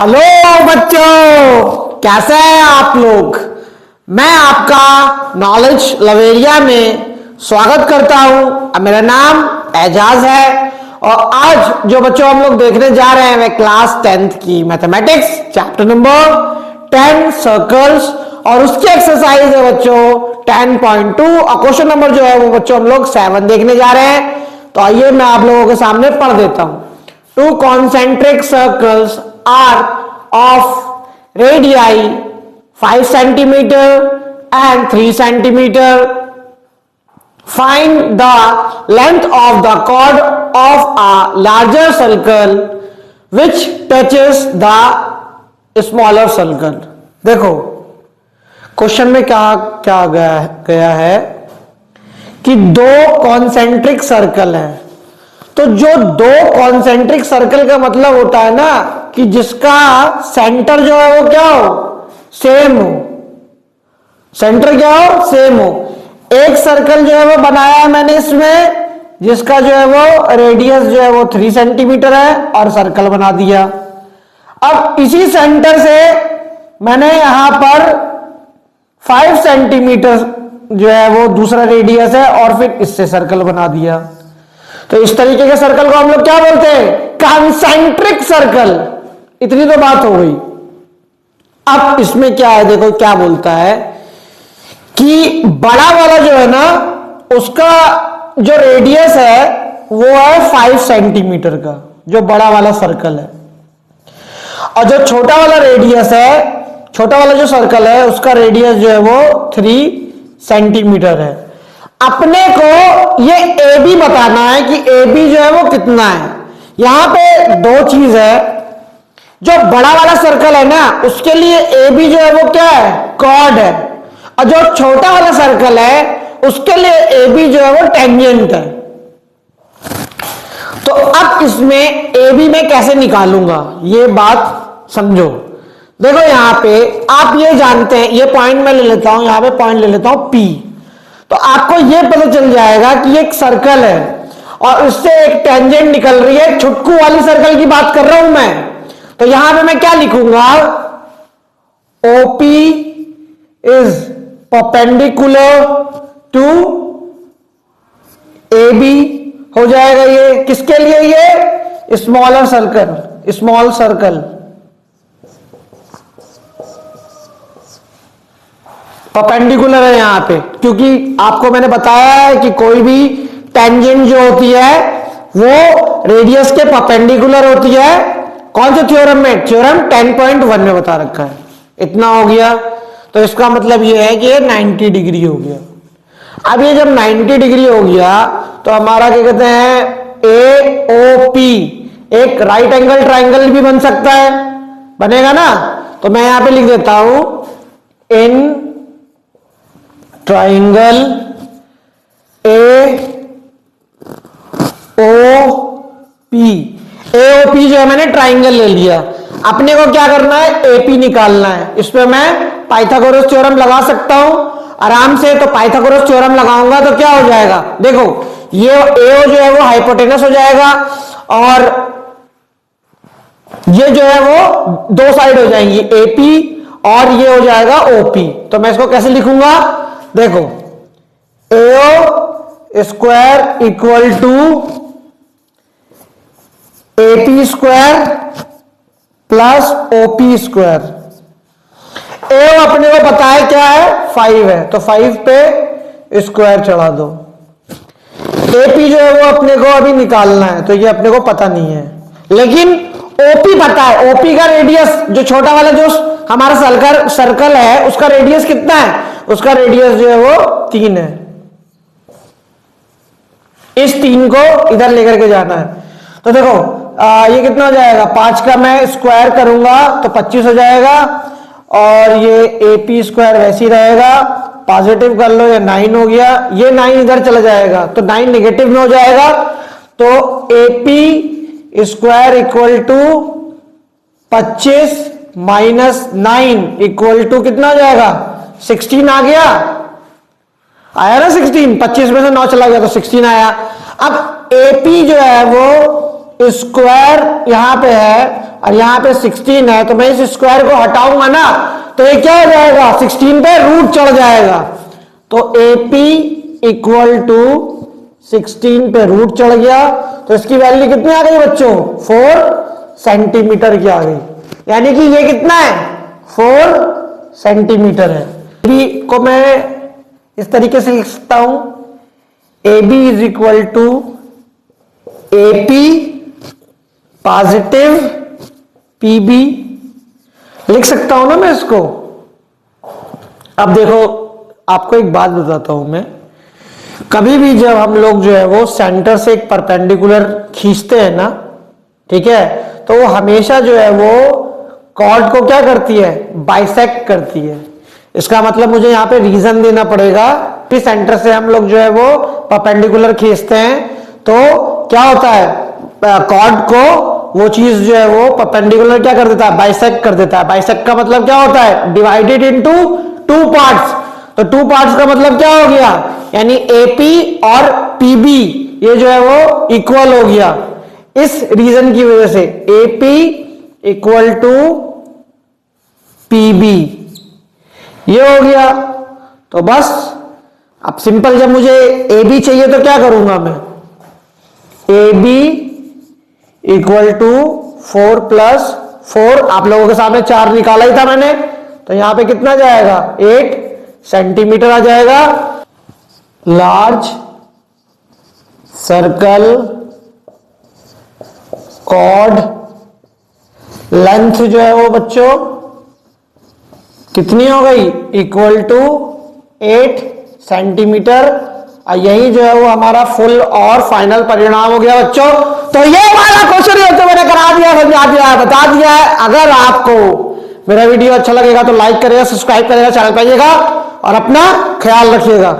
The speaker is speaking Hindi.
हेलो बच्चों, कैसे हैं आप लोग। मैं आपका नॉलेज लवेरिया में स्वागत करता हूं। मेरा नाम एजाज है और आज जो बच्चों हम लोग देखने जा रहे हैं वे क्लास 10th की मैथमेटिक्स चैप्टर नंबर 10 सर्कल्स और उसकी एक्सरसाइज है बच्चों 10.2 और क्वेश्चन नंबर जो है वो बच्चों हम लोग 7 देखने जा रहे हैं। तो आइए मैं आप लोगों के सामने पढ़ देता हूं। Two concentric circles are of radii 5 centimeter and 3 centimeter. Find the length of the chord of a larger circle which touches the smaller circle. देखो क्वेश्चन में क्या क्या गया है कि दो कॉन्सेंट्रिक सर्कल है। तो जो दो कॉन्सेंट्रिक सर्कल का मतलब होता है ना कि जिसका सेंटर जो है वो क्या हो, सेम हो। सेंटर क्या हो, सेम हो। एक सर्कल जो है वो बनाया है मैंने इसमें जिसका जो है वो रेडियस जो है वो 3 सेंटीमीटर है और सर्कल बना दिया। अब इसी सेंटर से मैंने यहां पर 5 सेंटीमीटर जो है वो दूसरा रेडियस है और फिर इससे सर्कल बना दिया। तो इस तरीके के सर्कल को हम लोग क्या बोलते हैं, कॉन्सेंट्रिक सर्कल। इतनी तो बात हो गई। अब इसमें क्या है, देखो क्या बोलता है कि बड़ा वाला जो है ना उसका जो रेडियस है वो है 5 सेंटीमीटर का, जो बड़ा वाला सर्कल है। और जो छोटा वाला रेडियस है, छोटा वाला जो सर्कल है उसका रेडियस जो है वो 3 सेंटीमीटर है। अपने को ये ए बी बताना है कि ए बी जो है वो कितना है। यहां पे दो चीज है, जो बड़ा वाला सर्कल है ना उसके लिए ए बी जो है वो क्या है, कॉर्ड है, और जो छोटा वाला सर्कल है उसके लिए ए बी जो है वो टेंजेंट है। तो अब इसमें ए बी में कैसे निकालूंगा ये बात समझो। देखो यहां पे आप ये जानते हैं, ये पॉइंट मैं ले लेता हूं, यहां पे पॉइंट ले लेता हूं पी। तो आपको यह पता चल जाएगा कि एक सर्कल है और उससे एक टेंजेंट निकल रही है। छुटकू वाली सर्कल की बात कर रहा हूं मैं। तो यहां पे मैं क्या लिखूंगा, OP is perpendicular to AB हो जाएगा। ये किसके लिए, ये smaller circle, small circle perpendicular है यहां पे, क्योंकि आपको मैंने बताया है कि कोई भी टेंजेंट जो होती है वो रेडियस के परपेंडिकुलर होती है। कौन से थ्योरम में, थ्योरम 10.1 में बता रखा है। इतना हो गया। तो इसका मतलब ये है कि ये 90 डिग्री हो गया। अब ये जब 90 डिग्री हो गया तो हमारा क्या कहते हैं, AOP एक राइट एंगल ट्राइंगल भी बन सकता है, बनेगा ना। तो मैं यहां पे लिख देता हूं इन ट्राइंगल AOP। AOP जो है मैंने ट्राइंगल ले लिया। अपने को क्या करना है, AP निकालना है। इस पे मैं पाइथागोरस थ्योरम लगा सकता हूं आराम से। तो पाइथागोरस थ्योरम लगाऊंगा तो क्या हो जाएगा, देखो ये AO जो है वो हाइपोटेनस हो जाएगा और ये जो है वो दो साइड हो जाएंगी AP और ये हो जाएगा OP। तो मैं इसको कैसे लिखूंगा, देखो AO square equal to AP square plus OP square. AO अपने को पता है क्या है, 5 है, तो 5 पे स्क्वायर चढ़ा दो। AP जो है वो अपने को अभी निकालना है, तो ये अपने को पता नहीं है, लेकिन OP पता है। OP का रेडियस, जो छोटा वाला जो हमारा सर्कल है उसका रेडियस कितना है, उसका रेडियस जो है वो 3 है। इस 3 को इधर लेकर के जाना है। तो देखो ये कितना हो जाएगा, 5 का मैं स्क्वायर करूंगा तो 25 हो जाएगा और ये AP स्क्वायर वैसे ही रहेगा, पॉजिटिव कर लो, ये 9 हो गया। ये 9 इधर चला जाएगा तो 9 नेगेटिव में हो जाएगा। तो AP square equal to 25 minus 9 equal to कितना हो जाएगा, 16 आ गया, आया ना 16। 25 में से 9 चला गया तो 16 आया। अब AP जो है वो स्क्वायर यहां पे है और यहां पे 16 है, तो मैं इस स्क्वायर को हटाऊंगा ना, तो ये क्या हो जाएगा, 16 पे रूट चढ़ जाएगा। तो AP इक्वल टू 16 पे रूट चढ़ गया, तो इसकी वैल्यू कितनी आ गई बच्चों, 4 सेंटीमीटर की आ गई। यानी कि ये कितना है, 4 सेंटीमीटर है। बी को मैं इस तरीके से लिख सकता हूं, AB is equal to AP positive PB लिख सकता हूं ना मैं इसको। अब देखो आपको एक बात बताता हूं मैं, कभी भी जब हम लोग जो है वो सेंटर से एक परपेंडिकुलर खींचते हैं ना, ठीक है, तो वो हमेशा जो है वो कॉर्ड को क्या करती है, बाइसेक्ट करती है। इसका मतलब मुझे यहां पे रीजन देना पड़ेगा कि सेंटर से हम लोग जो है वो परपेंडिकुलर खींचते हैं तो क्या होता है, कॉर्ड को वो चीज जो है वो परपेंडिकुलर क्या कर देता है, बाइसेक्ट कर देता है। बाइसेक्ट का मतलब क्या होता है, डिवाइडेड इनटू 2 पार्ट्स। तो 2 पार्ट्स का मतलब क्या हो गया, यानी AP और PB ये जो है वो इक्वल हो गया। इस रीजन की वजह से AP इक्वल टू PB ये हो गया। तो बस अब सिंपल, जब मुझे AB चाहिए तो क्या करूंगा मैं, AB इक्वल टू 4 प्लस 4, आप लोगों के सामने 4 निकाला ही था मैंने, तो यहां पे कितना जाएगा, 8 सेंटीमीटर आ जाएगा। लार्ज सर्कल कॉर्ड लेंथ जो है वो बच्चों कितनी हो गई, इक्वल टू 8 सेंटीमीटर। और यही जो है वो हमारा फुल और फाइनल परिणाम हो गया बच्चों। तो ये हमारा क्वेश्चन बच्चों मैंने करा दिया, समझा दिया है, बता दिया है। अगर आपको मेरा वीडियो अच्छा लगेगा तो लाइक करेगा, सब्सक्राइब करेगा, चैनल पर आइएगा और अपना ख्याल रखिएगा।